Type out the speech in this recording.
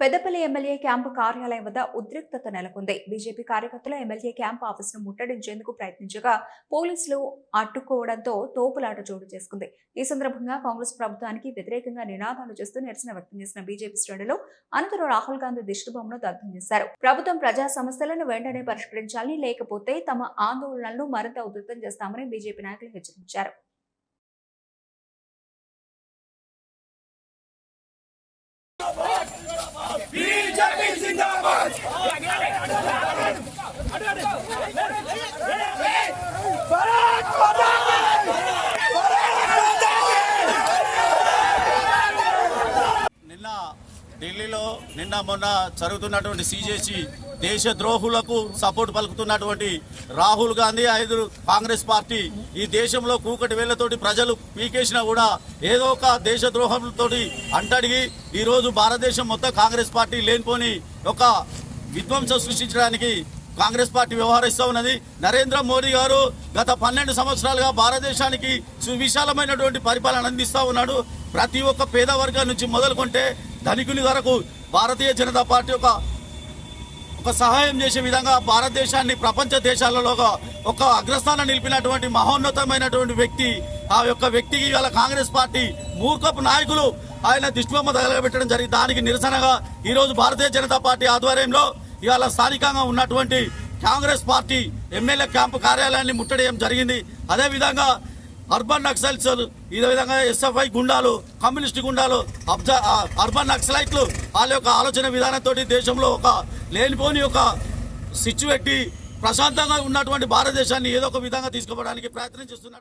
Peddapalli MLA camp కార్యాలయం వద్ద ఉద్రిక్తత నెలకొంది. బీజేపీ కార్యకర్తలు ఎమ్మెల్యే క్యాంపు ఆఫీసును ముట్టడించేందుకు ప్రయత్నించగా పోలీసులు అడ్డుకోవడంతో తోపులాట చోటు చేసుకుంది. ఈ సందర్భంగా కాంగ్రెస్ ప్రభుత్వానికి వ్యతిరేకంగా నినాదాలు చేస్తూ నిరసన వ్యక్తం చేసిన బీజేపీ శ్రేణులు అనంతరం రాహుల్ గాంధీ దిష్టిబొమ్మను దగ్ధం చేశారు. ప్రభుత్వం ప్రజా సమస్యలను వెంటనే పరిష్కరించాలని, లేకపోతే తమ ఆందోళనలను మరింత ఉధృతం చేస్తామని బీజేపీ నాయకులు హెచ్చరించారు. ఢిల్లీలో మొన్న జరుగుతున్నటువంటి సిజేసి దేశద్రోహులకు సపోర్ట్ పలుకుతున్నటువంటి రాహుల్ గాంధీ కాంగ్రెస్ పార్టీ ఈ దేశంలో కూకటి వేళ్లతోటి ప్రజలు పీకేసినా కూడా ఏదో ఒక దేశద్రోహంతో అంటడిగి ఈరోజు భారతదేశం మొత్తం కాంగ్రెస్ పార్టీ లేనిపోని ఒక విధ్వంసం సృష్టించడానికి కాంగ్రెస్ పార్టీ వ్యవహరిస్తూ ఉన్నది. నరేంద్ర మోడీ గారు గత 12 సంవత్సరాలుగా భారతదేశానికి సువిశాలమైనటువంటి పరిపాలన అందిస్తూ ఉన్నాడు. ప్రతి ఒక్క పేద వర్గం నుంచి మొదలుకొంటే ధనికుని వరకు భారతీయ జనతా పార్టీ ఒక సహాయం చేసే విధంగా భారతదేశాన్ని ప్రపంచ దేశాలలో ఒక అగ్రస్థానం నిలిపినటువంటి మహోన్నతమైనటువంటి వ్యక్తి. ఆ యొక్క వ్యక్తికి ఇవాళ కాంగ్రెస్ పార్టీ మూర్ఖపు నాయకులు ఆయన దిష్టిబొమ్మ తగలబెట్టడం జరిగింది. దానికి నిరసనగా ఈరోజు భారతీయ జనతా పార్టీ ఆధ్వర్యంలో ఇవాళ స్థానికంగా ఉన్నటువంటి కాంగ్రెస్ పార్టీ ఎమ్మెల్యే క్యాంపు కార్యాలయాన్ని ముట్టడియడం జరిగింది. అదేవిధంగా అర్బన్ నక్సల్స్, ఇదే విధంగా ఎస్ఎఫ్ఐ గుండాలు, కమ్యూనిస్టు గుండాలు, అర్బన్ నక్సలైట్లు వాళ్ళ యొక్క ఆలోచన విధానంతో దేశంలో ఒక లేనిపోని ఒక సిచ్చు పెట్టి ప్రశాంతంగా ఉన్నటువంటి భారతదేశాన్ని ఏదో ఒక విధంగా తీసుకోవడానికి ప్రయత్నం చేస్తున్నారు.